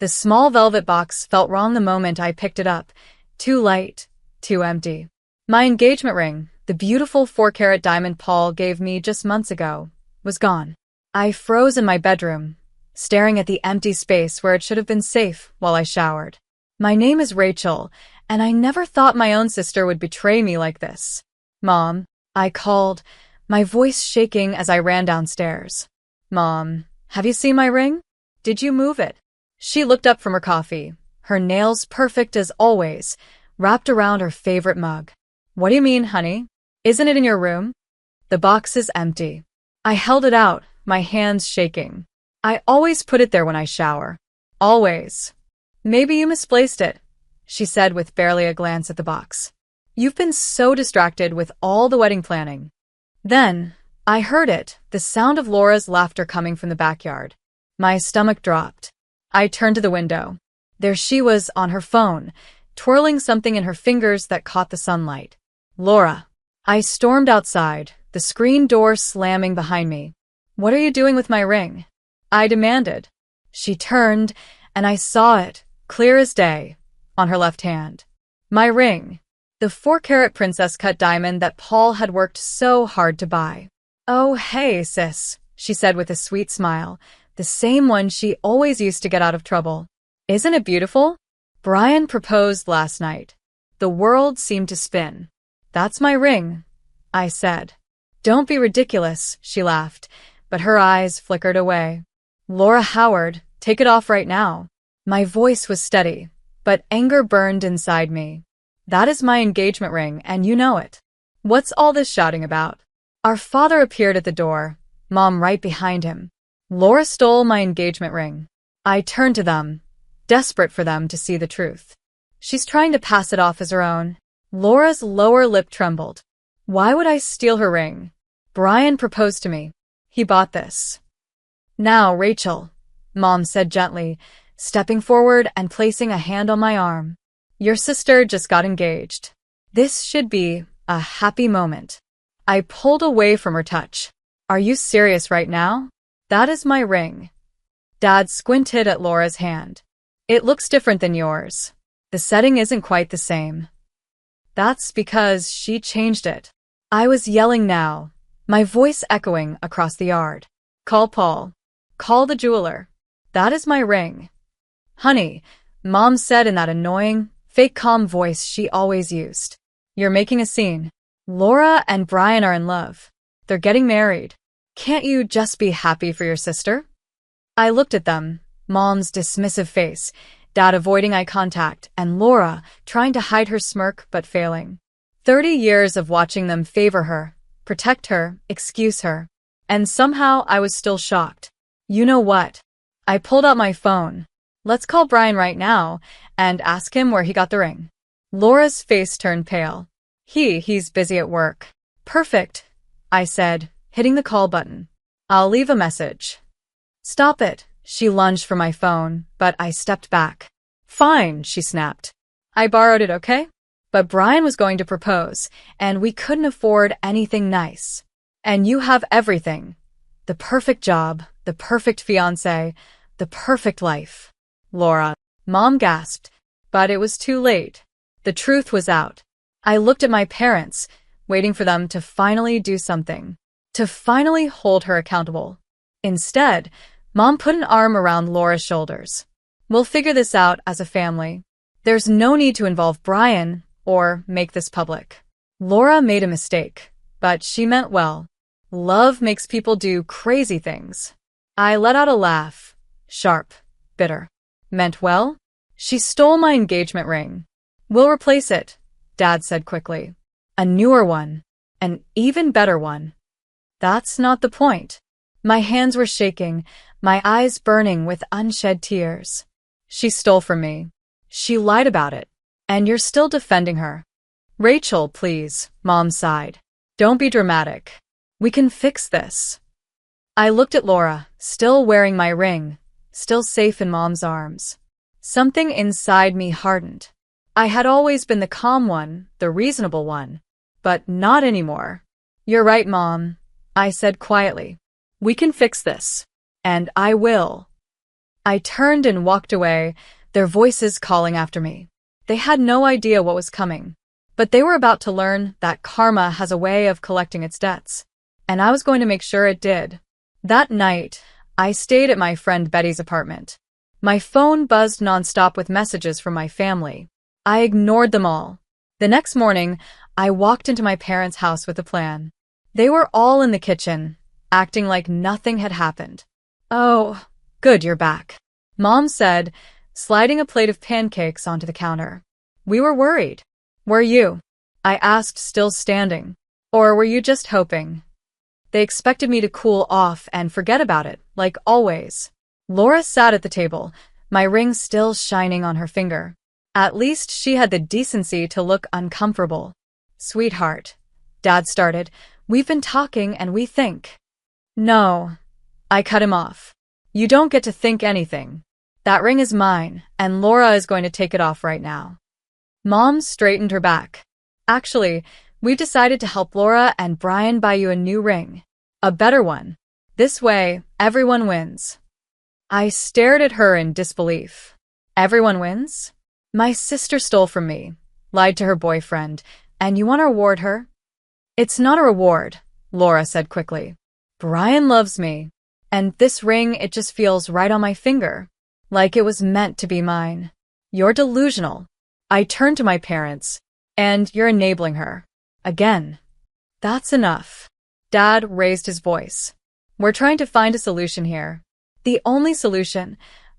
The small velvet box felt wrong the moment I picked it up. Too light, too empty. My engagement ring, the beautiful 4-carat diamond Paul gave me just months ago, was gone. I froze in my bedroom, staring at the empty space where it should have been safe while I showered. My name is Rachel, and I never thought my own sister would betray me like this. Mom, I called, my voice shaking as I ran downstairs. Mom, have you seen my ring? Did you move it? She looked up from her coffee, her nails perfect as always, wrapped around her favorite mug. What do you mean, honey? Isn't it in your room? The box is empty. I held it out, my hands shaking. I always put it there when I shower. Always. Maybe you misplaced it, she said with barely a glance at the box. You've been so distracted with all the wedding planning. Then, I heard it, the sound of Laura's laughter coming from the backyard. My stomach dropped. I turned to the window. There she was on her phone, twirling something in her fingers that caught the sunlight. Laura. I stormed outside, the screen door slamming behind me. What are you doing with my ring? I demanded. She turned, and I saw it, clear as day, on her left hand. My ring. The 4-carat princess-cut diamond that Paul had worked so hard to buy. Oh, hey, sis, she said with a sweet smile, the same one she always used to get out of trouble. Isn't it beautiful? Brian proposed last night. The world seemed to spin. That's my ring, I said. Don't be ridiculous, she laughed, but her eyes flickered away. Laura Howard, take it off right now. My voice was steady, but anger burned inside me. That is my engagement ring, and you know it. What's all this shouting about? Our father appeared at the door, Mom right behind him. Laura stole my engagement ring. I turned to them, desperate for them to see the truth. She's trying to pass it off as her own. Laura's lower lip trembled. Why would I steal her ring? Brian proposed to me. He bought this. Now, Rachel, Mom said gently, stepping forward and placing a hand on my arm. Your sister just got engaged. This should be a happy moment. I pulled away from her touch. Are you serious right now? That is my ring. Dad squinted at Laura's hand. It looks different than yours. The setting isn't quite the same. That's because she changed it. I was yelling now, my voice echoing across the yard. Call Paul. Call the jeweler. That is my ring. Honey, Mom said in that annoying, fake calm voice she always used. You're making a scene. Laura and Brian are in love. They're getting married. Can't you just be happy for your sister? I looked at them, Mom's dismissive face, Dad avoiding eye contact, and Laura trying to hide her smirk but failing. 30 years of watching them favor her, protect her, excuse her. And somehow I was still shocked. You know what? I pulled out my phone. Let's call Brian right now and ask him where he got the ring. Laura's face turned pale. He's busy at work. Perfect, I said, hitting the call button. I'll leave a message. Stop it, she lunged for my phone, but I stepped back. Fine, she snapped. I borrowed it, okay? But Brian was going to propose, and we couldn't afford anything nice. And you have everything. The perfect job, the perfect fiancé, the perfect life. Laura, Mom gasped, but it was too late. The truth was out. I looked at my parents, waiting for them to finally do something, to finally hold her accountable. Instead, Mom put an arm around Laura's shoulders. We'll figure this out as a family. There's no need to involve Brian or make this public. Laura made a mistake, but she meant well. Love makes people do crazy things. I let out a laugh, sharp, bitter. Meant well? She stole my engagement ring. We'll replace it, Dad said quickly. A newer one. An even better one. That's not the point. My hands were shaking, my eyes burning with unshed tears. She stole from me. She lied about it. And you're still defending her. Rachel, please, Mom sighed. Don't be dramatic. We can fix this. I looked at Laura, still wearing my ring, still safe in Mom's arms. Something inside me hardened. I had always been the calm one, the reasonable one, but not anymore. You're right, Mom, I said quietly. We can fix this. And I will. I turned and walked away, their voices calling after me. They had no idea what was coming, but they were about to learn that karma has a way of collecting its debts, and I was going to make sure it did. That night, I stayed at my friend Betty's apartment. My phone buzzed nonstop with messages from my family. I ignored them all. The next morning, I walked into my parents' house with a plan. They were all in the kitchen, acting like nothing had happened. "Oh, good you're back," Mom said, sliding a plate of pancakes onto the counter. "We were worried." "Were you?" I asked, still standing. "Or were you just hoping?" They expected me to cool off and forget about it, like always. Laura sat at the table, my ring still shining on her finger. At least she had the decency to look uncomfortable. "Sweetheart," Dad started, "we've been talking and we think." "No." I cut him off. "You don't get to think anything. That ring is mine, and Laura is going to take it off right now." Mom straightened her back. "Actually, we've decided to help Laura and Brian buy you a new ring. A better one. This way, everyone wins." I stared at her in disbelief. Everyone wins? My sister stole from me, lied to her boyfriend, and you want to reward her? "It's not a reward," Laura said quickly. "Brian loves me, and this ring, it just feels right on my finger, like it was meant to be mine." "You're delusional." I turned to my parents. "And you're enabling her. Again." "That's enough." Dad raised his voice. "We're trying to find a solution here." "The only solution,"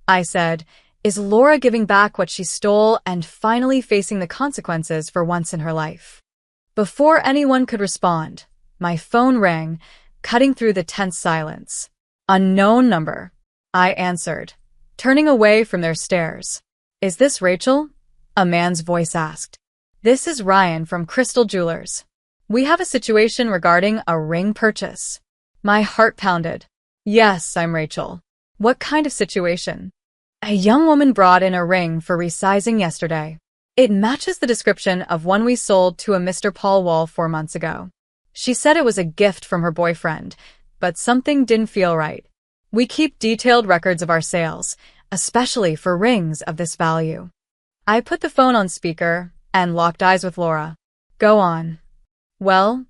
I said, "is Laura giving back what she stole and finally facing the consequences for once in her life." Before anyone could respond, my phone rang, cutting through the tense silence. "Unknown number," I answered, turning away from their stares. "Is this Rachel?" a man's voice asked. "This is Ryan from Crystal Jewelers. We have a situation regarding a ring purchase." My heart pounded. "Yes, I'm Rachel. What kind of situation?" "A young woman brought in a ring for resizing yesterday. It matches the description of one we sold to a Mr. Paul Wall 4 months ago. She said it was a gift from her boyfriend, but something didn't feel right. We keep detailed records of our sales, especially for rings of this value." I put the phone on speaker and locked eyes with Laura. "Go on." "Well,"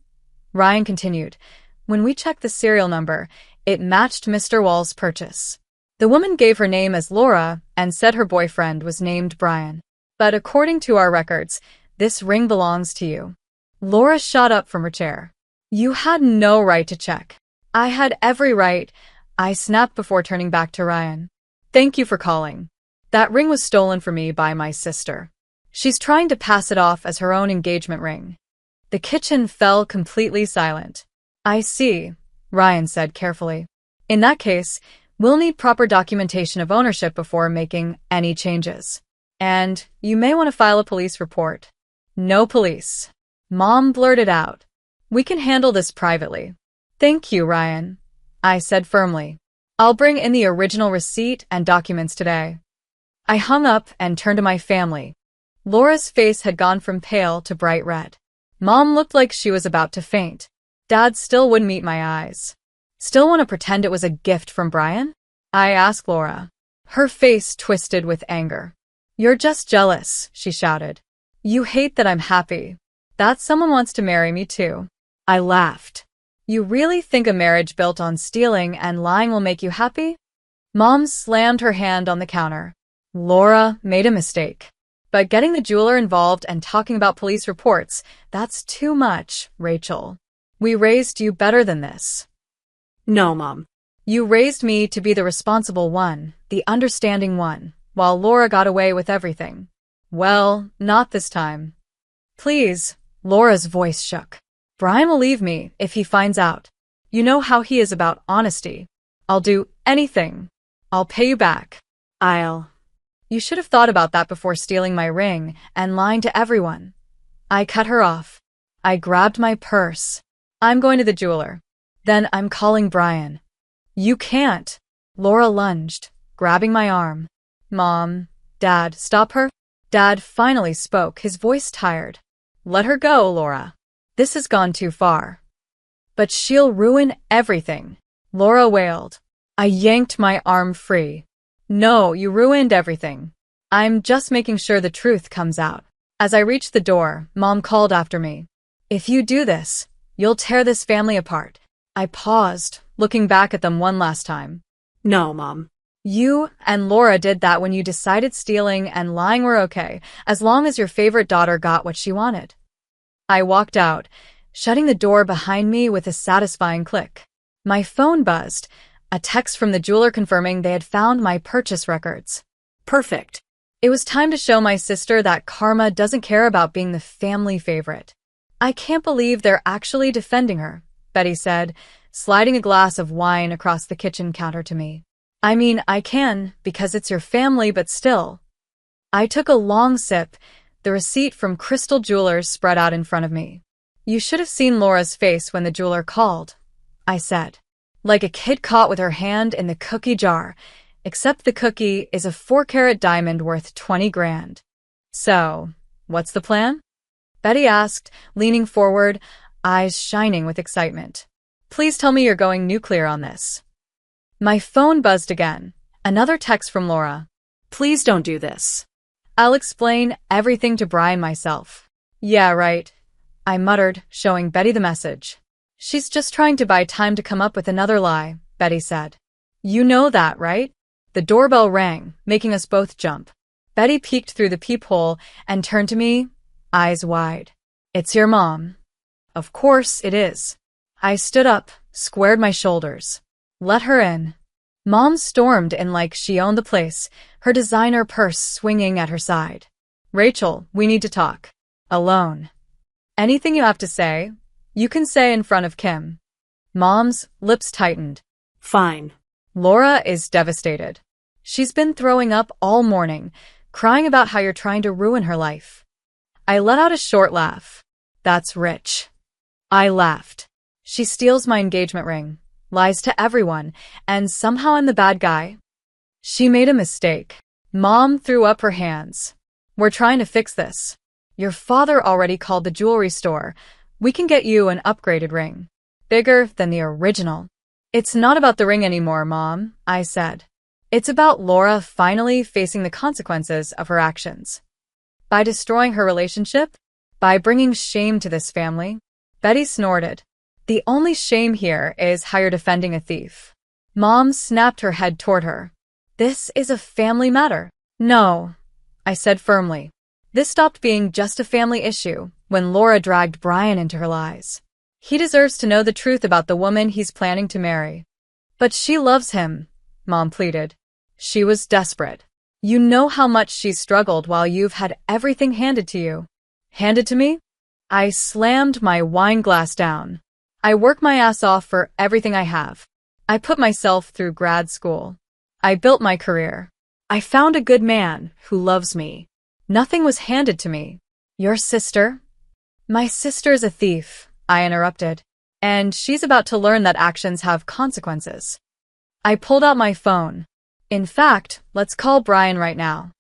Ryan continued, "when we checked the serial number, it matched Mr. Wall's purchase. The woman gave her name as Laura and said her boyfriend was named Brian. But according to our records, this ring belongs to you." Laura shot up from her chair. "You had no right to check." "I had every right," I snapped before turning back to Ryan. "Thank you for calling. That ring was stolen from me by my sister. She's trying to pass it off as her own engagement ring." The kitchen fell completely silent. "I see," Ryan said carefully. "In that case, we'll need proper documentation of ownership before making any changes. And you may want to file a police report." "No police," Mom blurted out. "We can handle this privately." "Thank you, Ryan," I said firmly. "I'll bring in the original receipt and documents today." I hung up and turned to my family. Laura's face had gone from pale to bright red. Mom looked like she was about to faint. Dad still wouldn't meet my eyes. "Still want to pretend it was a gift from Brian?" I asked Laura. Her face twisted with anger. "You're just jealous," she shouted. "You hate that I'm happy. That someone wants to marry me too." I laughed. "You really think a marriage built on stealing and lying will make you happy?" Mom slammed her hand on the counter. "Laura made a mistake. But getting the jeweler involved and talking about police reports, that's too much, Rachel. We raised you better than this." "No, Mom." "You raised me to be the responsible one, the understanding one, while Laura got away with everything." "Well, not this time." "Please," Laura's voice shook. "Brian will leave me if he finds out. You know how he is about honesty. I'll do anything. I'll pay you back." You should have thought about that before stealing my ring and lying to everyone." I cut her off. I grabbed my purse. "I'm going to the jeweler. Then I'm calling Brian." "You can't." Laura lunged, grabbing my arm. "Mom, Dad, stop her." Dad finally spoke, his voice tired. "Let her go, Laura. This has gone too far." "But she'll ruin everything," Laura wailed. I yanked my arm free. No, you ruined everything. I'm just making sure the truth comes out. As I reached the door, Mom called after me. If you do this, you'll tear this family apart. I paused, looking back at them one last time. No, Mom. You and Laura did that when you decided stealing and lying were okay, as long as your favorite daughter got what she wanted. I walked out, shutting the door behind me with a satisfying click. My phone buzzed, a text from the jeweler confirming they had found my purchase records. Perfect. It was time to show my sister that karma doesn't care about being the family favorite. I can't believe they're actually defending her, Betty said, sliding a glass of wine across the kitchen counter to me. I mean, I can, because it's your family, but still. I took a long sip, the receipt from Crystal Jewelers spread out in front of me. You should have seen Laura's face when the jeweler called, I said. Like a kid caught with her hand in the cookie jar, except the cookie is a 4-carat diamond worth 20 grand. So, what's the plan? Betty asked, leaning forward, eyes shining with excitement. Please tell me you're going nuclear on this. My phone buzzed again. Another text from Laura. Please don't do this. I'll explain everything to Brian myself. Yeah, right, I muttered, showing Betty the message. She's just trying to buy time to come up with another lie, Betty said. You know that, right? The doorbell rang, making us both jump. Betty peeked through the peephole and turned to me, eyes wide. It's your mom. Of course it is. I stood up, squared my shoulders. Let her in. Mom stormed in like she owned the place, her designer purse swinging at her side. Rachel, we need to talk. Alone. Anything you have to say, you can say in front of Kim. Mom's lips tightened. Fine. Laura is devastated. She's been throwing up all morning, crying about how you're trying to ruin her life. I let out a short laugh. That's rich. I laughed. She steals my engagement ring, lies to everyone, and somehow I'm the bad guy. She made a mistake. Mom threw up her hands. We're trying to fix this. Your father already called the jewelry store. We can get you an upgraded ring. Bigger than the original. It's not about the ring anymore, Mom, I said. It's about Laura finally facing the consequences of her actions. By destroying her relationship? By bringing shame to this family? Betty snorted. The only shame here is how you're defending a thief. Mom snapped her head toward her. This is a family matter. No, I said firmly. This stopped being just a family issue when Laura dragged Brian into her lies. He deserves to know the truth about the woman he's planning to marry. But she loves him, Mom pleaded. She was desperate. You know how much she's struggled while you've had everything handed to you. Handed to me? I slammed my wine glass down. I work my ass off for everything I have. I put myself through grad school. I built my career. I found a good man who loves me. Nothing was handed to me. Your sister? My sister's a thief, I interrupted. And she's about to learn that actions have consequences. I pulled out my phone. In fact, let's call Brian right now.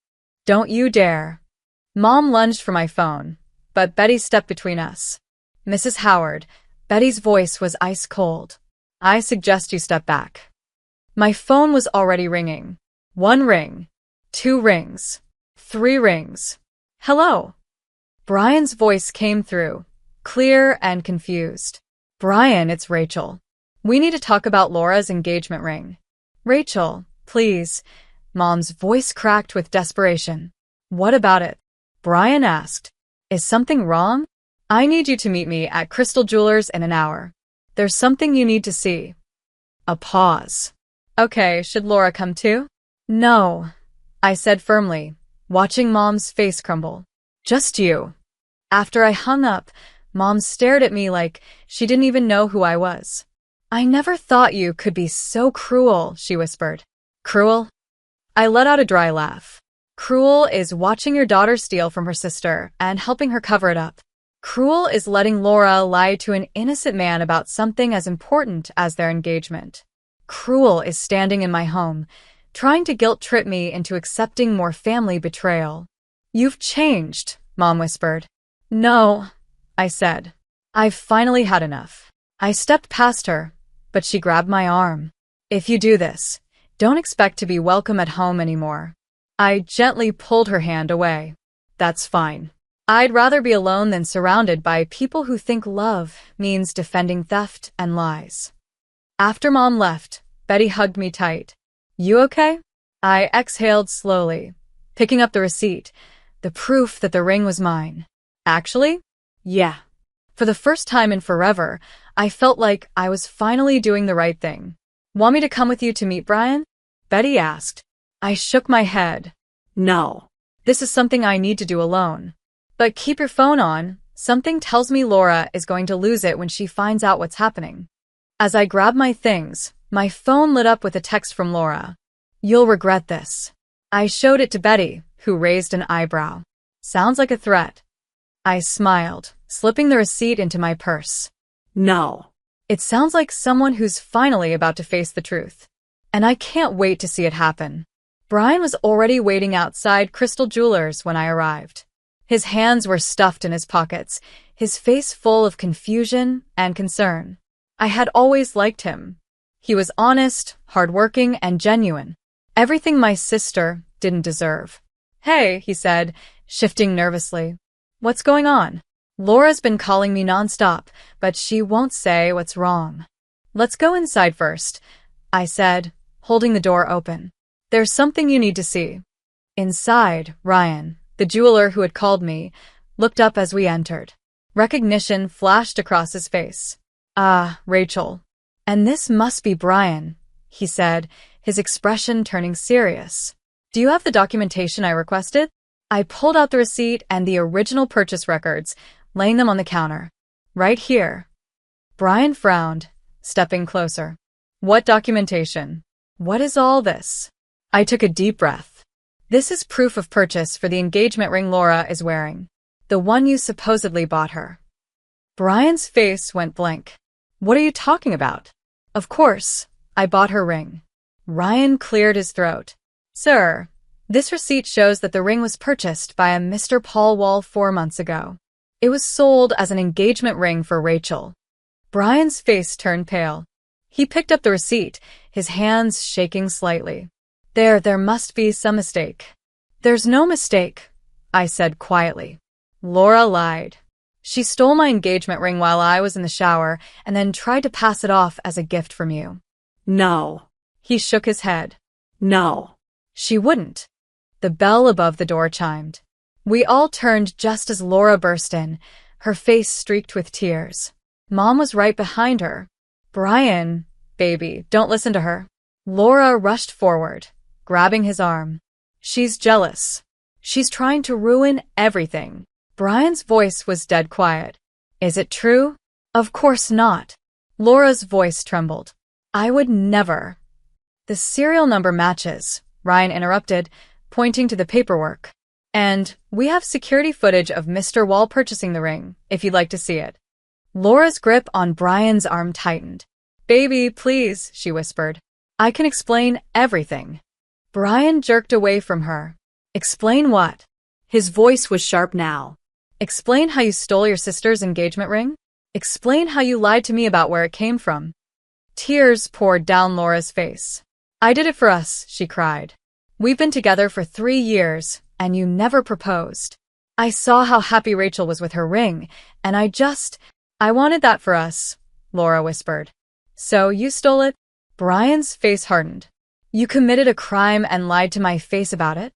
Don't you dare. Mom lunged for my phone, but Betty stepped between us. Mrs. Howard, Betty's voice was ice cold. I suggest you step back. My phone was already ringing. 1 ring. 2 rings. 3 rings. Hello. Brian's voice came through, clear and confused. Brian, it's Rachel. We need to talk about Laura's engagement ring. Rachel, please. Mom's voice cracked with desperation. What about it? Brian asked. Is something wrong? I need you to meet me at Crystal Jewelers in an hour. There's something you need to see. A pause. Okay, should Laura come too? No, I said firmly, watching Mom's face crumble. Just you. After I hung up, Mom stared at me like she didn't even know who I was. I never thought you could be so cruel, she whispered. Cruel? I let out a dry laugh. Cruel is watching your daughter steal from her sister and helping her cover it up. Cruel is letting Laura lie to an innocent man about something as important as their engagement. Cruel is standing in my home, trying to guilt-trip me into accepting more family betrayal. You've changed, Mom whispered. No, I said. I've finally had enough. I stepped past her, but she grabbed my arm. If you do this, Don't expect to be welcome at home anymore. I gently pulled her hand away. That's fine. I'd rather be alone than surrounded by people who think love means defending theft and lies. After Mom left, Betty hugged me tight. You okay? I exhaled slowly, picking up the receipt, the proof that the ring was mine. Actually? Yeah. For the first time in forever, I felt like I was finally doing the right thing. Want me to come with you to meet Brian? Betty asked. I shook my head. No. This is something I need to do alone. But keep your phone on. Something tells me Laura is going to lose it when she finds out what's happening. As I grabbed my things, my phone lit up with a text from Laura. You'll regret this. I showed it to Betty, who raised an eyebrow. Sounds like a threat. I smiled, slipping the receipt into my purse. No. It sounds like someone who's finally about to face the truth. And I can't wait to see it happen. Brian was already waiting outside Crystal Jewelers when I arrived. His hands were stuffed in his pockets, his face full of confusion and concern. I had always liked him. He was honest, hardworking, and genuine. Everything my sister didn't deserve. Hey, he said, shifting nervously. What's going on? Laura's been calling me nonstop, but she won't say what's wrong. Let's go inside first, I said, holding the door open. There's something you need to see. Inside, Ryan, the jeweler who had called me, looked up as we entered. Recognition flashed across his face. Ah, Rachel. And this must be Brian, he said, his expression turning serious. Do you have the documentation I requested? I pulled out the receipt and the original purchase records, laying them on the counter. Right here. Brian frowned, stepping closer. What documentation? What is all this? I took a deep breath. This is proof of purchase for the engagement ring Laura is wearing. The one you supposedly bought her. Brian's face went blank. What are you talking about? Of course, I bought her ring. Ryan cleared his throat. Sir, this receipt shows that the ring was purchased by a Mr. Paul Wall 4 months ago. It was sold as an engagement ring for Rachel. Brian's face turned pale. He picked up the receipt, his hands shaking slightly. There must be some mistake. There's no mistake, I said quietly. Laura lied. She stole my engagement ring while I was in the shower and then tried to pass it off as a gift from you. No. He shook his head. No. She wouldn't. The bell above the door chimed. We all turned just as Laura burst in, her face streaked with tears. Mom was right behind her. Brian, baby, don't listen to her. Laura rushed forward, grabbing his arm. She's jealous. She's trying to ruin everything. Brian's voice was dead quiet. Is it true? Of course not. Laura's voice trembled. I would never. The serial number matches, Ryan interrupted, pointing to the paperwork. And we have security footage of Mr. Wall purchasing the ring, if you'd like to see it. Laura's grip on Brian's arm tightened. Baby, please, she whispered. I can explain everything. Brian jerked away from her. Explain what? His voice was sharp now. Explain how you stole your sister's engagement ring? Explain how you lied to me about where it came from. Tears poured down Laura's face. I did it for us, she cried. We've been together for 3 years, and you never proposed. I saw how happy Rachel was with her ring, and I wanted that for us, Laura whispered. So you stole it? Brian's face hardened. You committed a crime and lied to my face about it?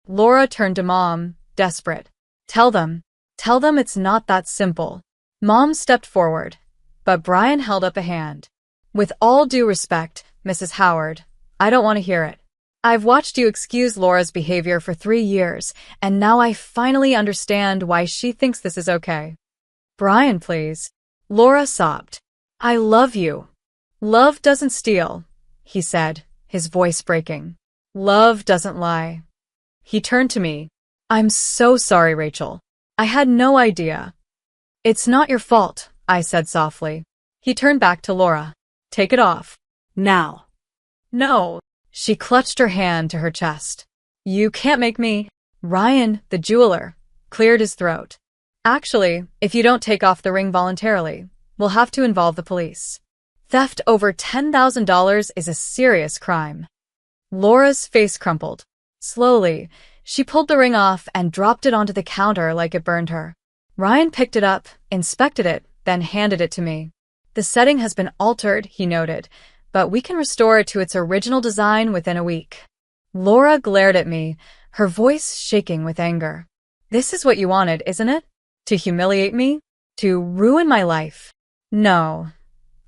Laura turned to Mom, desperate. Tell them it's not that simple. Mom stepped forward, but Brian held up a hand. With all due respect, Mrs. Howard, I don't want to hear it. I've watched you excuse Laura's behavior for 3 years, and now I finally understand why she thinks this is okay. Brian, please. Laura sobbed. I love you. Love doesn't steal, he said, his voice breaking. Love doesn't lie. He turned to me. I'm so sorry, Rachel. I had no idea. It's not your fault, I said softly. He turned back to Laura. Take it off. Now. No. She clutched her hand to her chest. You can't make me. Ryan, the jeweler, cleared his throat. Actually, if you don't take off the ring voluntarily, we'll have to involve the police. Theft over $10,000 is a serious crime. Laura's face crumpled. Slowly, she pulled the ring off and dropped it onto the counter like it burned her. Ryan picked it up, inspected it, then handed it to me. The setting has been altered, he noted, but we can restore it to its original design within a week. Laura glared at me, her voice shaking with anger. This is what you wanted, isn't it? To humiliate me? To ruin my life? No,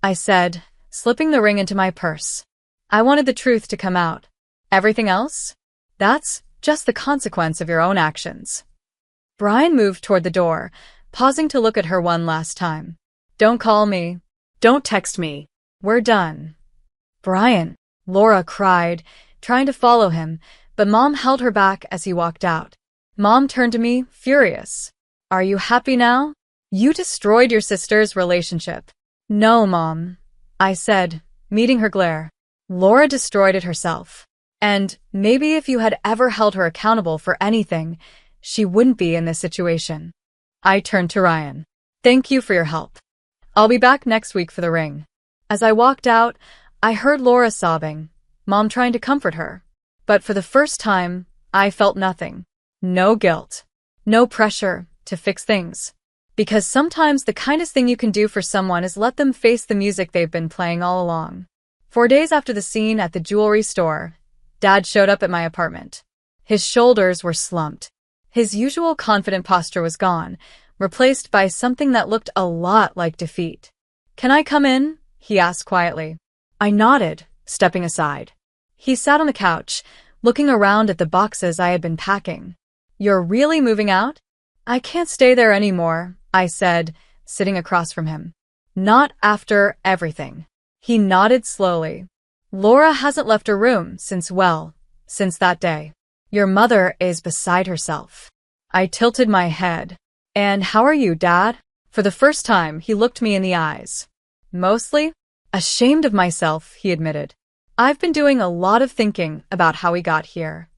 I said, slipping the ring into my purse. I wanted the truth to come out. Everything else? That's just the consequence of your own actions. Brian moved toward the door, pausing to look at her one last time. Don't call me. Don't text me. We're done. Brian, Laura cried, trying to follow him, but Mom held her back as he walked out. Mom turned to me, furious. Are you happy now? You destroyed your sister's relationship. No, Mom, I said, meeting her glare. Laura destroyed it herself. And maybe if you had ever held her accountable for anything, she wouldn't be in this situation. I turned to Ryan. Thank you for your help. I'll be back next week for the ring. As I walked out, I heard Laura sobbing, Mom trying to comfort her. But for the first time, I felt nothing. No guilt. No pressure to fix things. Because sometimes the kindest thing you can do for someone is let them face the music they've been playing all along. 4 days after the scene at the jewelry store, Dad showed up at my apartment. His shoulders were slumped. His usual confident posture was gone, replaced by something that looked a lot like defeat. Can I come in? He asked quietly. I nodded, stepping aside. He sat on the couch, looking around at the boxes I had been packing. You're really moving out? I can't stay there anymore, I said, sitting across from him. Not after everything. He nodded slowly. Laura hasn't left her room since that day. Your mother is beside herself. I tilted my head. And how are you, Dad? For the first time, he looked me in the eyes. Mostly ashamed of myself, he admitted. I've been doing a lot of thinking about how we got here.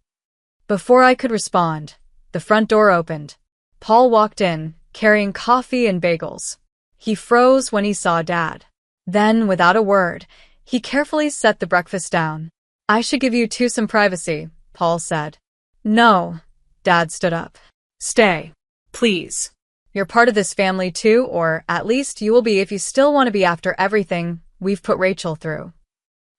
Before I could respond, the front door opened. Paul walked in, carrying coffee and bagels. He froze when he saw Dad. Then, without a word, he carefully set the breakfast down. I should give you two some privacy, Paul said. No, Dad stood up. Stay, please. You're part of this family too, or at least you will be if you still want to be after everything we've put Rachel through.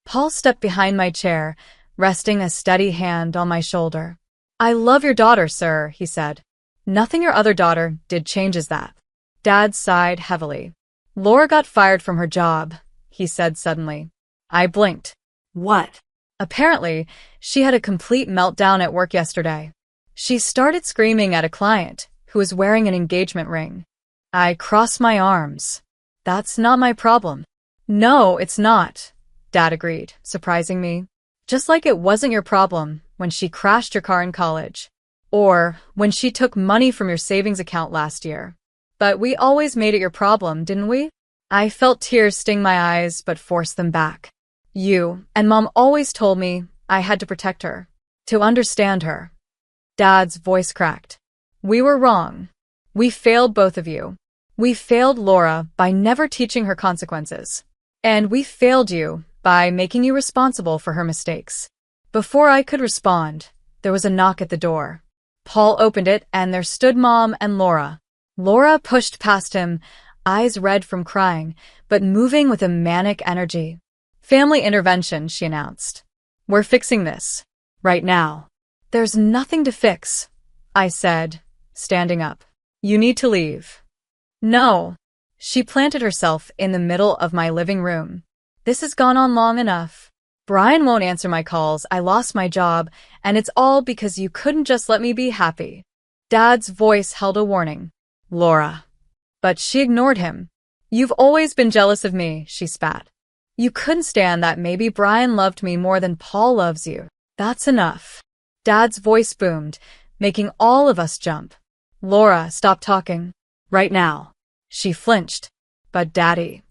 Paul stepped behind my chair, resting a steady hand on my shoulder. I love your daughter, sir, he said. Nothing your other daughter did changes that. Dad sighed heavily. Laura got fired from her job, he said suddenly. I blinked. What? Apparently, she had a complete meltdown at work yesterday. She started screaming at a client who was wearing an engagement ring. I crossed my arms. That's not my problem. No, it's not, Dad agreed, surprising me. Just like it wasn't your problem when she crashed your car in college, or when she took money from your savings account last year. But we always made it your problem, didn't we? I felt tears sting my eyes but forced them back. You and Mom always told me I had to protect her, to understand her. Dad's voice cracked. We were wrong. We failed both of you. We failed Laura by never teaching her consequences. And we failed you by making you responsible for her mistakes. Before I could respond, there was a knock at the door. Paul opened it and there stood Mom and Laura. Laura pushed past him, eyes red from crying, but moving with a manic energy. Family intervention, she announced. We're fixing this. Right now. There's nothing to fix, I said, standing up. You need to leave. No. She planted herself in the middle of my living room. This has gone on long enough. Brian won't answer my calls, I lost my job, and it's all because you couldn't just let me be happy. Dad's voice held a warning. Laura. But she ignored him. You've always been jealous of me, she spat. You couldn't stand that maybe Brian loved me more than Paul loves you. That's enough. Dad's voice boomed, making all of us jump. Laura, stop talking. Right now. She flinched. But Daddy.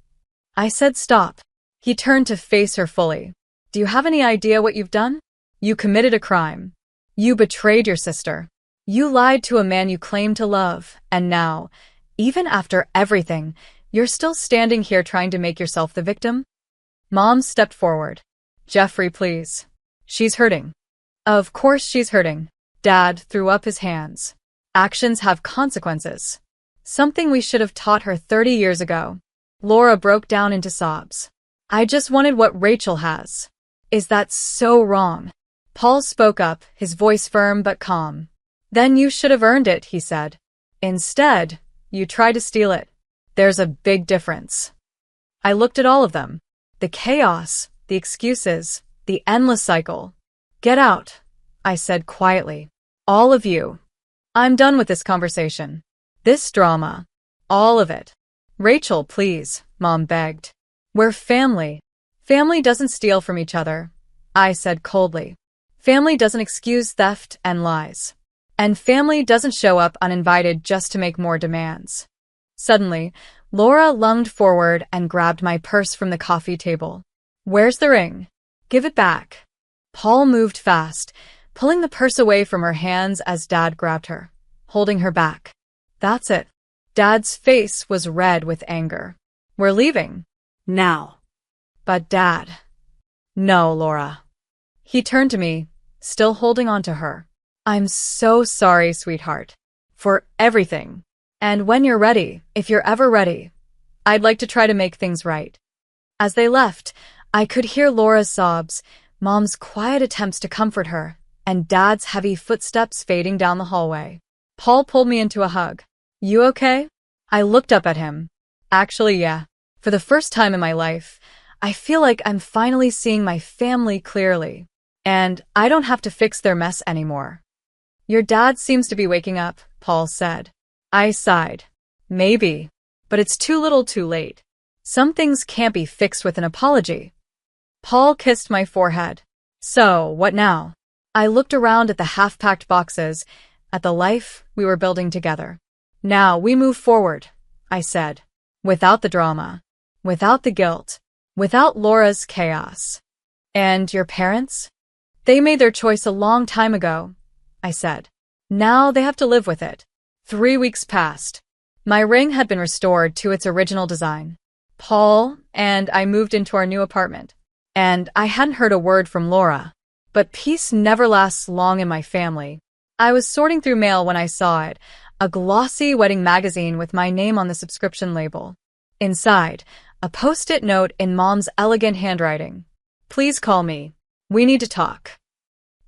I said stop. He turned to face her fully. Do you have any idea what you've done? You committed a crime. You betrayed your sister. You lied to a man you claimed to love, and now, even after everything, you're still standing here trying to make yourself the victim? Mom stepped forward. Jeffrey, please. She's hurting. Of course she's hurting. Dad threw up his hands. Actions have consequences. Something we should have taught her 30 years ago. Laura broke down into sobs. I just wanted what Rachel has. Is that so wrong? Paul spoke up, his voice firm but calm. Then you should have earned it, he said. Instead, you tried to steal it. There's a big difference. I looked at all of them. The chaos, the excuses, the endless cycle. Get out, I said quietly. All of you. I'm done with this conversation. This drama. All of it. Rachel, please, Mom begged. We're family. Family doesn't steal from each other, I said coldly. Family doesn't excuse theft and lies. And family doesn't show up uninvited just to make more demands. Suddenly, Laura lunged forward and grabbed my purse from the coffee table. Where's the ring? Give it back. Paul moved fast, pulling the purse away from her hands as Dad grabbed her, holding her back. That's it. Dad's face was red with anger. We're leaving. Now. But Dad. No, Laura. He turned to me, still holding on to her. I'm so sorry, sweetheart. For everything. And when you're ready, if you're ever ready, I'd like to try to make things right. As they left, I could hear Laura's sobs, Mom's quiet attempts to comfort her, and Dad's heavy footsteps fading down the hallway. Paul pulled me into a hug. You okay? I looked up at him. Actually, yeah. For the first time in my life, I feel like I'm finally seeing my family clearly. And I don't have to fix their mess anymore. Your dad seems to be waking up, Paul said. I sighed. Maybe. But it's too little too late. Some things can't be fixed with an apology. Paul kissed my forehead. So, what now? I looked around at the half-packed boxes, at the life we were building together. Now we move forward, I said. Without the drama. Without the guilt. Without Laura's chaos. And your parents? They made their choice a long time ago, I said. Now they have to live with it. 3 weeks passed. My ring had been restored to its original design. Paul and I moved into our new apartment. And I hadn't heard a word from Laura. But peace never lasts long in my family. I was sorting through mail when I saw it, a glossy wedding magazine with my name on the subscription label. Inside, a post-it note in Mom's elegant handwriting. Please call me. We need to talk.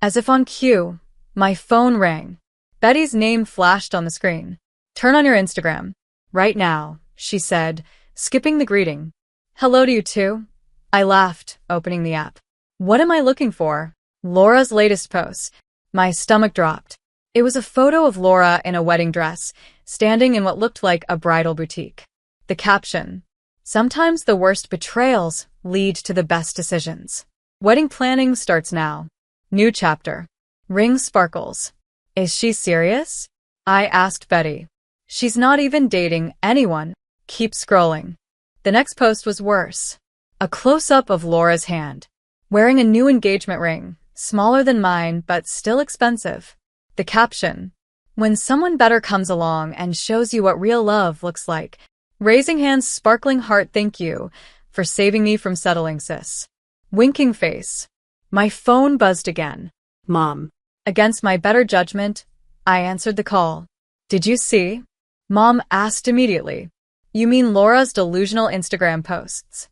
As if on cue, my phone rang. Betty's name flashed on the screen. Turn on your Instagram. Right now, she said, skipping the greeting. Hello to you too. I laughed, opening the app. What am I looking for? Laura's latest post. My stomach dropped. It was a photo of Laura in a wedding dress, standing in what looked like a bridal boutique. The caption. Sometimes the worst betrayals lead to the best decisions. Wedding planning starts now. New chapter. Ring sparkles. Is she serious? I asked Betty. She's not even dating anyone. Keep scrolling. The next post was worse. A close-up of Laura's hand, wearing a new engagement ring, smaller than mine but still expensive. The caption. When someone better comes along and shows you what real love looks like. Raising hands, sparkling heart, thank you for saving me from settling, sis. Winking face. My phone buzzed again. Mom. Against my better judgment, I answered the call. Did you see? Mom asked immediately. You mean Laura's delusional Instagram posts?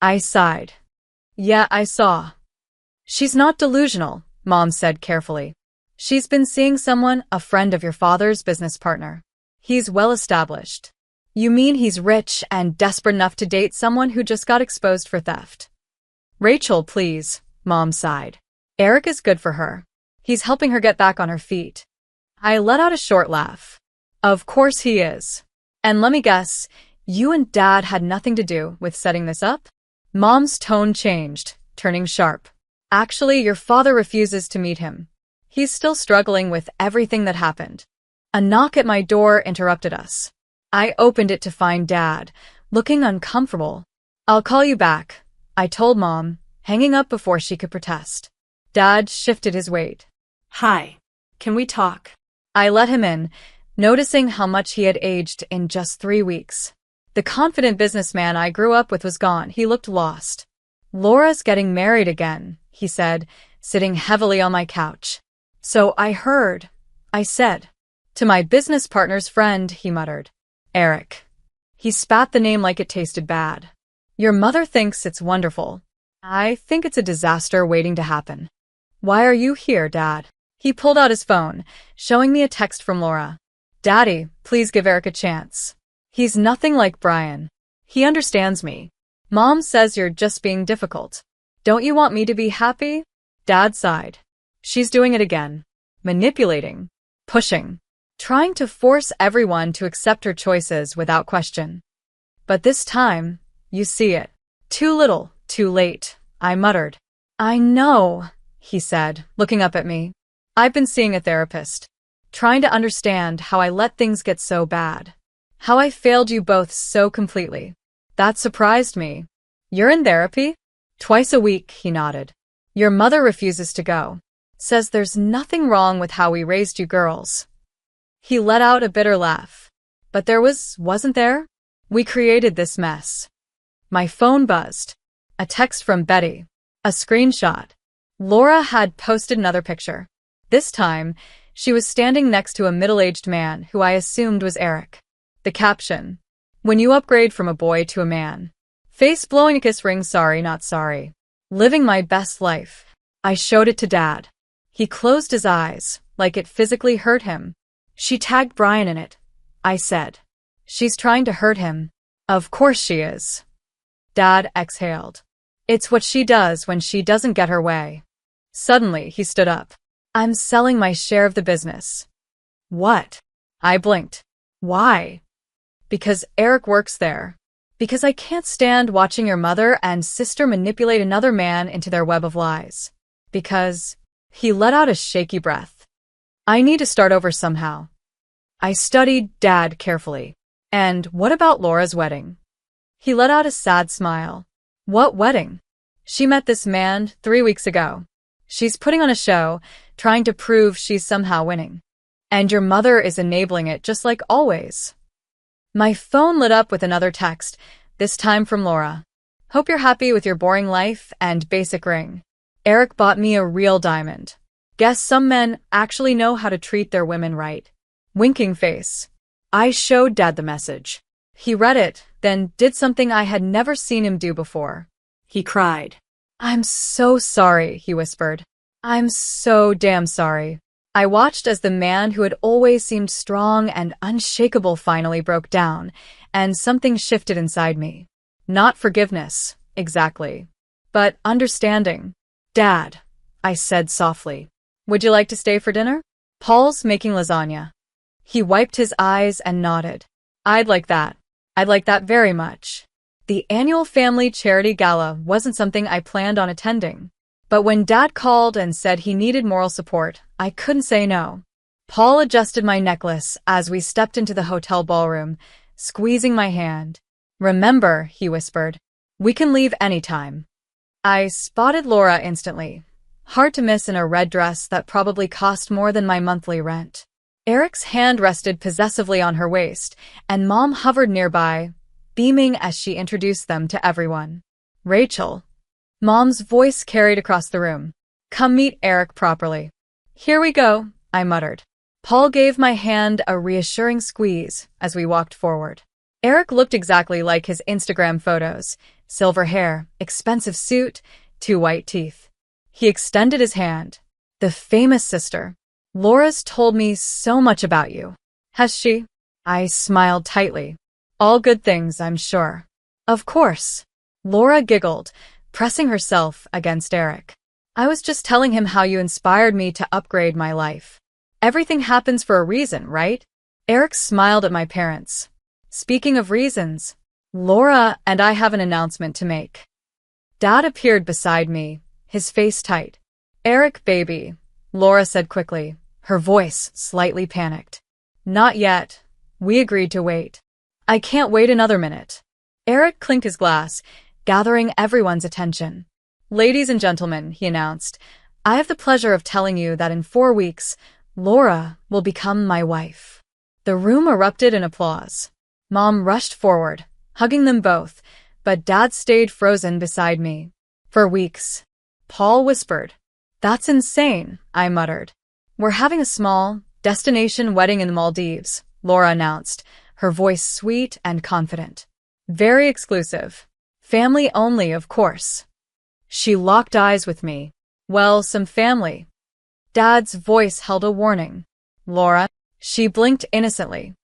I sighed. Yeah, I saw. She's not delusional, Mom said carefully. She's been seeing someone, a friend of your father's business partner. He's well established. You mean he's rich and desperate enough to date someone who just got exposed for theft? Rachel, please, Mom sighed. Eric is good for her. He's helping her get back on her feet. I let out a short laugh. Of course he is. And let me guess, you and Dad had nothing to do with setting this up? Mom's tone changed, turning sharp. Actually, your father refuses to meet him. He's still struggling with everything that happened. A knock at my door interrupted us. I opened it to find Dad, looking uncomfortable. I'll call you back, I told Mom, hanging up before she could protest. Dad shifted his weight. Hi. Can we talk? I let him in, noticing how much he had aged in just 3 weeks. The confident businessman I grew up with was gone. He looked lost. Laura's getting married again, he said, sitting heavily on my couch. So I heard, I said. To my business partner's friend, he muttered. Eric. He spat the name like it tasted bad. Your mother thinks it's wonderful. I think it's a disaster waiting to happen. Why are you here, Dad? He pulled out his phone, showing me a text from Laura. Daddy, please give Eric a chance. He's nothing like Brian. He understands me. Mom says you're just being difficult. Don't you want me to be happy? Dad sighed. She's doing it again. Manipulating. Pushing. Trying to force everyone to accept her choices without question. But this time, you see it. Too little, too late, I muttered. I know, he said, looking up at me. I've been seeing a therapist. Trying to understand how I let things get so bad. How I failed you both so completely. That surprised me. You're in therapy? Twice a week, he nodded. Your mother refuses to go. Says there's nothing wrong with how we raised you girls. He let out a bitter laugh. But there wasn't there? We created this mess. My phone buzzed. A text from Betty. A screenshot. Laura had posted another picture. This time, she was standing next to a middle-aged man who I assumed was Eric. The caption. When you upgrade from a boy to a man. Face blowing a kiss ring, sorry not sorry. Living my best life. I showed it to Dad. He closed his eyes, like it physically hurt him. She tagged Brian in it. I said. She's trying to hurt him. Of course she is. Dad exhaled. It's what she does when she doesn't get her way. Suddenly, he stood up. I'm selling my share of the business. What? I blinked. Why? Because Eric works there. Because I can't stand watching your mother and sister manipulate another man into their web of lies. Because he let out a shaky breath. I need to start over somehow. I studied Dad carefully. And what about Laura's wedding? He let out a sad smile. What wedding? She met this man 3 weeks ago. She's putting on a show, trying to prove she's somehow winning. And your mother is enabling it just like always. My phone lit up with another text, this time from Laura. Hope you're happy with your boring life and basic ring. Eric bought me a real diamond. Guess some men actually know how to treat their women right. Winking face. I showed Dad the message. He read it, then did something I had never seen him do before. He cried. I'm so sorry, he whispered. I'm so damn sorry. I watched as the man who had always seemed strong and unshakable finally broke down, and something shifted inside me. Not forgiveness, exactly, but understanding. Dad, I said softly. Would you like to stay for dinner? Paul's making lasagna. He wiped his eyes and nodded. I'd like that. I'd like that very much. The annual family charity gala wasn't something I planned on attending. But when Dad called and said he needed moral support, I couldn't say no. Paul adjusted my necklace as we stepped into the hotel ballroom, squeezing my hand. Remember, he whispered, we can leave anytime. I spotted Laura instantly. Hard to miss in a red dress that probably cost more than my monthly rent. Eric's hand rested possessively on her waist, and Mom hovered nearby, beaming as she introduced them to everyone. Rachel. Mom's voice carried across the room. Come meet Eric properly. Here we go, I muttered. Paul gave my hand a reassuring squeeze as we walked forward. Eric looked exactly like his Instagram photos. Silver hair, expensive suit, 2 white teeth. He extended his hand. The famous sister. Laura's told me so much about you. Has she? I smiled tightly. All good things, I'm sure. Of course. Laura giggled, pressing herself against Eric. I was just telling him how you inspired me to upgrade my life. Everything happens for a reason, right? Eric smiled at my parents. Speaking of reasons, Laura and I have an announcement to make. Dad appeared beside me, his face tight. Eric, baby, Laura said quickly, her voice slightly panicked. Not yet. We agreed to wait. I can't wait another minute. Eric clinked his glass, gathering everyone's attention. Ladies and gentlemen, he announced, I have the pleasure of telling you that in 4 weeks, Laura will become my wife. The room erupted in applause. Mom rushed forward, hugging them both, but Dad stayed frozen beside me. For weeks. Paul whispered. That's insane, I muttered. We're having a small, destination wedding in the Maldives, Laura announced, her voice sweet and confident. Very exclusive. Family only, of course. She locked eyes with me. Well, some family. Dad's voice held a warning. Laura, she blinked innocently.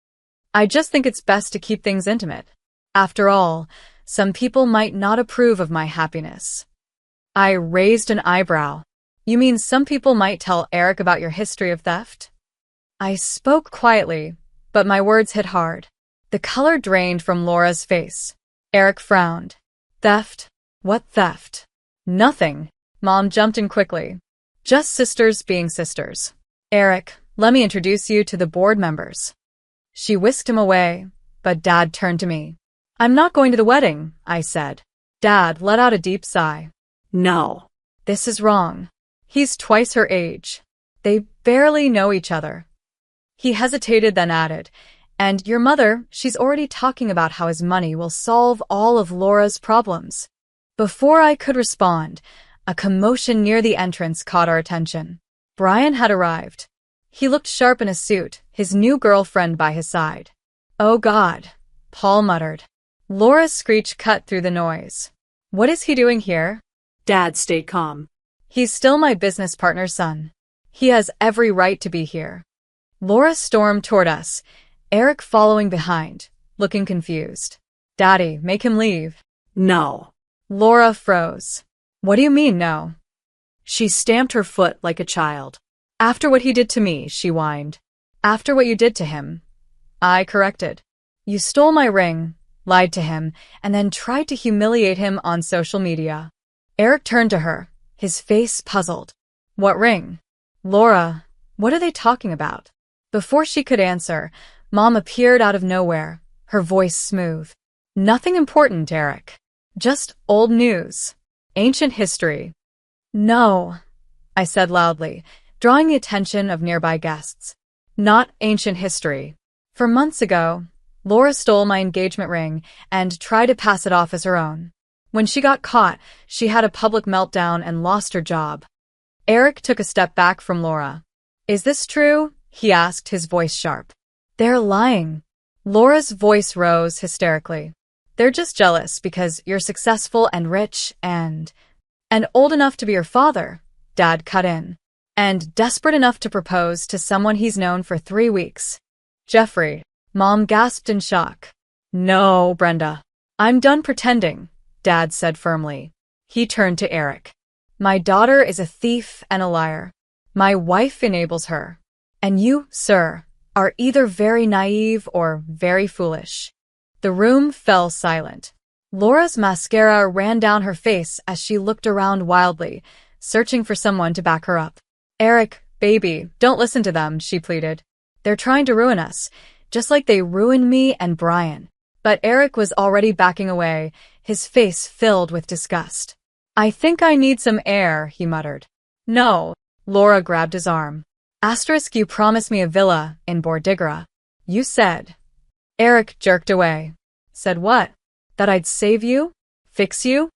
I just think it's best to keep things intimate. After all, some people might not approve of my happiness. I raised an eyebrow. You mean some people might tell Eric about your history of theft? I spoke quietly, but my words hit hard. The color drained from Laura's face. Eric frowned. Theft? What theft? Nothing. Mom jumped in quickly. Just sisters being sisters. Eric, let me introduce you to the board members. She whisked him away, but Dad turned to me. I'm not going to the wedding, I said. Dad let out a deep sigh. No. This is wrong. He's twice her age. They barely know each other. He hesitated, then added, and your mother, she's already talking about how his money will solve all of Laura's problems. Before I could respond, a commotion near the entrance caught our attention. Brian had arrived. He looked sharp in a suit, his new girlfriend by his side. Oh God, Paul muttered. Laura's screech cut through the noise. What is he doing here? Dad stayed calm. He's still my business partner's son. He has every right to be here. Laura stormed toward us, Eric following behind, looking confused. Daddy, make him leave. No. Laura froze. What do you mean, no? She stamped her foot like a child. After what he did to me, she whined. After what you did to him. I corrected. You stole my ring, lied to him, and then tried to humiliate him on social media. Eric turned to her, his face puzzled. What ring? Laura, what are they talking about? Before she could answer, Mom appeared out of nowhere, her voice smooth. Nothing important, Eric. Just old news. Ancient history. No, I said loudly, drawing the attention of nearby guests. Not ancient history. For months ago, Laura stole my engagement ring and tried to pass it off as her own. When she got caught, she had a public meltdown and lost her job. Eric took a step back from Laura. Is this true? He asked, his voice sharp. They're lying. Laura's voice rose hysterically. They're just jealous because you're successful and rich and old enough to be your father, Dad cut in, and desperate enough to propose to someone he's known for 3 weeks. Jeffrey, Mom gasped in shock. No, Brenda. I'm done pretending, Dad said firmly. He turned to Eric. My daughter is a thief and a liar. My wife enables her. And you, sir, are either very naive or very foolish. The room fell silent. Laura's mascara ran down her face as she looked around wildly, searching for someone to back her up. Eric, baby, don't listen to them, she pleaded. They're trying to ruin us, just like they ruined me and Brian. But Eric was already backing away, his face filled with disgust. I think I need some air, he muttered. No. Laura grabbed his arm. Asterisk, you promised me a villa in Bordighera. You said. Eric jerked away. Said what? That I'd save you? Fix you?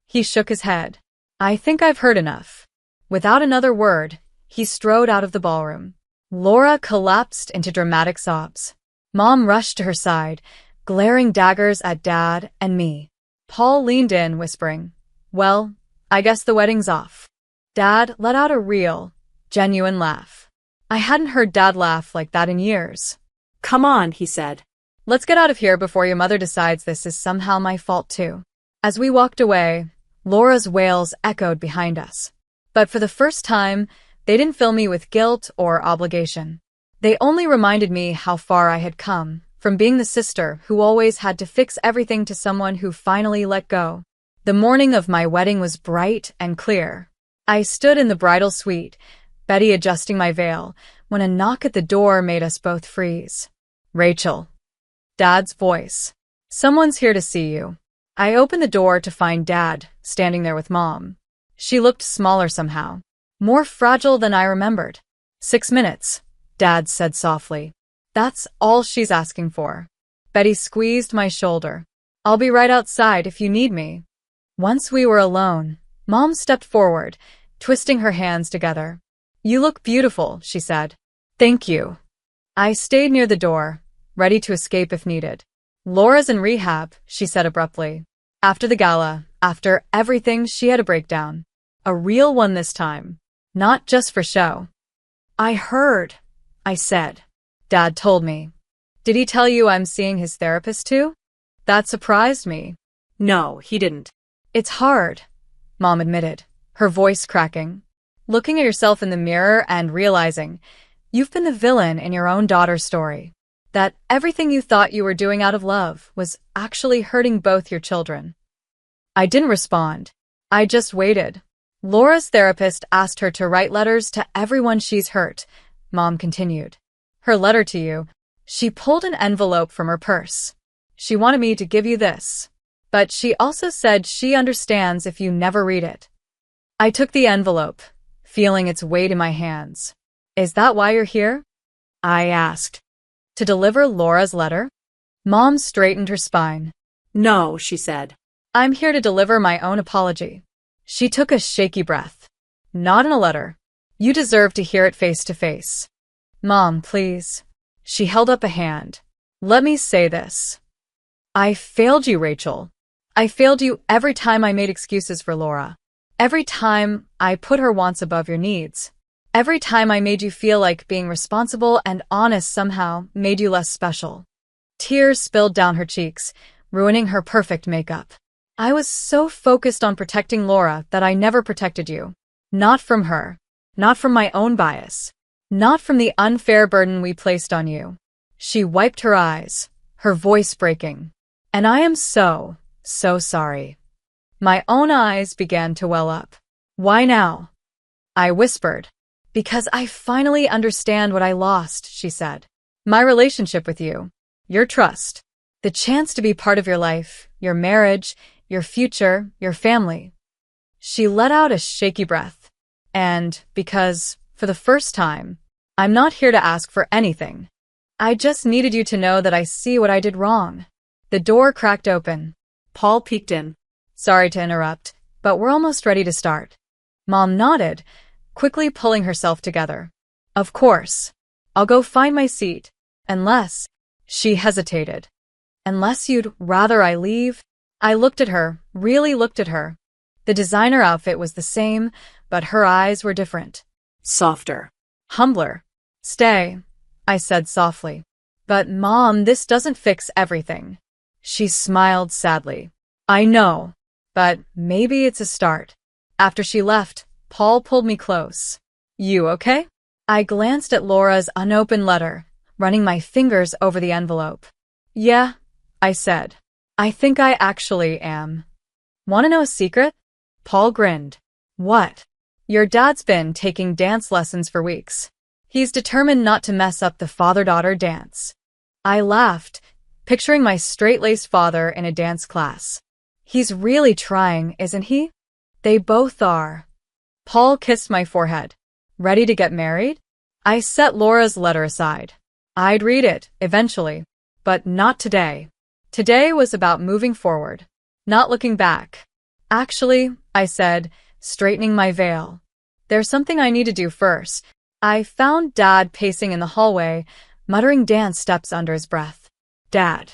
He shook his head. I think I've heard enough. Without another word, he strode out of the ballroom. Laura collapsed into dramatic sobs. Mom rushed to her side, glaring daggers at Dad and me. Paul leaned in, whispering, Well, I guess the wedding's off. Dad let out a real, genuine laugh. I hadn't heard Dad laugh like that in years. Come on, he said. Let's get out of here before your mother decides this is somehow my fault too. As we walked away, Laura's wails echoed behind us. But for the first time, they didn't fill me with guilt or obligation. They only reminded me how far I had come, from being the sister who always had to fix everything to someone who finally let go. The morning of my wedding was bright and clear. I stood in the bridal suite, Betty adjusting my veil, when a knock at the door made us both freeze. Rachel. Dad's voice. Someone's here to see you. I opened the door to find Dad, standing there with Mom. She looked smaller somehow, more fragile than I remembered. 6 minutes, Dad said softly. That's all she's asking for. Betty squeezed my shoulder. I'll be right outside if you need me. Once we were alone, Mom stepped forward, twisting her hands together. You look beautiful, she said. Thank you. I stayed near the door, ready to escape if needed. Laura's in rehab, she said abruptly. After the gala, after everything, she had a breakdown. A real one this time. Not just for show. I heard, I said. Dad told me. Did he tell you I'm seeing his therapist too? That surprised me. No, he didn't. It's hard, Mom admitted, her voice cracking. Looking at yourself in the mirror and realizing you've been the villain in your own daughter's story. That everything you thought you were doing out of love was actually hurting both your children. I didn't respond. I just waited. Laura's therapist asked her to write letters to everyone she's hurt, Mom continued. Her letter to you. She pulled an envelope from her purse. She wanted me to give you this. But she also said she understands if you never read it. I took the envelope, feeling its weight in my hands. Is that why you're here? I asked. To deliver Laura's letter? Mom straightened her spine. No, she said. I'm here to deliver my own apology. She took a shaky breath. Not in a letter. You deserve to hear it face to face. Mom, please. She held up a hand. Let me say this. I failed you, Rachel. I failed you every time I made excuses for Laura. Every time I put her wants above your needs. Every time I made you feel like being responsible and honest somehow made you less special. Tears spilled down her cheeks, ruining her perfect makeup. I was so focused on protecting Laura that I never protected you. Not from her. Not from my own bias. Not from the unfair burden we placed on you. She wiped her eyes, her voice breaking. And I am so sorry. My own eyes began to well up. Why now? I whispered. Because I finally understand what I lost, she said. My relationship with you. Your trust. The chance to be part of your life, your marriage, your future, your family. She let out a shaky breath. And because, for the first time, I'm not here to ask for anything. I just needed you to know that I see what I did wrong. The door cracked open. Paul peeked in. Sorry to interrupt, but we're almost ready to start. Mom nodded, quickly pulling herself together. Of course. I'll go find my seat. Unless... She hesitated. Unless you'd rather I leave? I looked at her, really looked at her. The designer outfit was the same, but her eyes were different. Softer. Humbler. Stay, I said softly. But Mom, this doesn't fix everything. She smiled sadly. I know, but maybe it's a start. After she left, Paul pulled me close. You okay? I glanced at Laura's unopened letter, running my fingers over the envelope. Yeah, I said. I think I actually am. Want to know a secret? Paul grinned. What? Your dad's been taking dance lessons for weeks. He's determined not to mess up the father-daughter dance. I laughed, picturing my straight-laced father in a dance class. He's really trying, isn't he? They both are. Paul kissed my forehead. Ready to get married? I set Laura's letter aside. I'd read it, eventually, but not today. Today was about moving forward, not looking back. Actually, I said, straightening my veil. There's something I need to do first. I found Dad pacing in the hallway, muttering dance steps under his breath. Dad.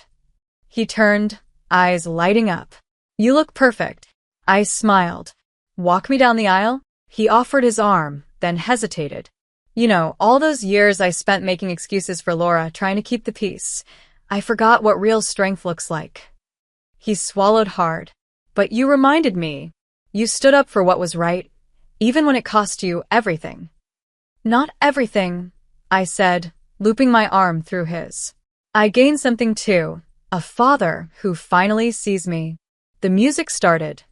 He turned, eyes lighting up. You look perfect. I smiled. Walk me down the aisle? He offered his arm, then hesitated. You know, all those years I spent making excuses for Laura, trying to keep the peace. I forgot what real strength looks like. He swallowed hard. But you reminded me. You stood up for what was right, even when it cost you everything. Not everything, I said, looping my arm through his. I gained something too, a father who finally sees me. The music started.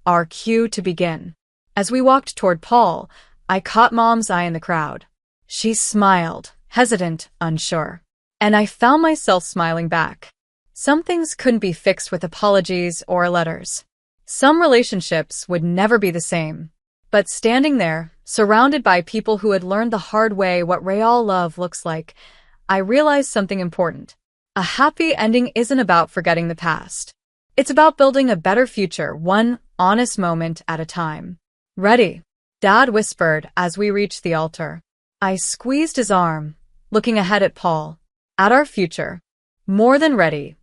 Our cue to begin. As we walked toward Paul, I caught Mom's eye in the crowd. She smiled, hesitant, unsure. And I found myself smiling back. Some things couldn't be fixed with apologies or letters. Some relationships would never be the same. But standing there, surrounded by people who had learned the hard way what real love looks like, I realized something important. A happy ending isn't about forgetting the past. It's about building a better future, one honest moment at a time. Ready? Dad whispered as we reached the altar. I squeezed his arm, looking ahead at Paul. At our future. More than ready,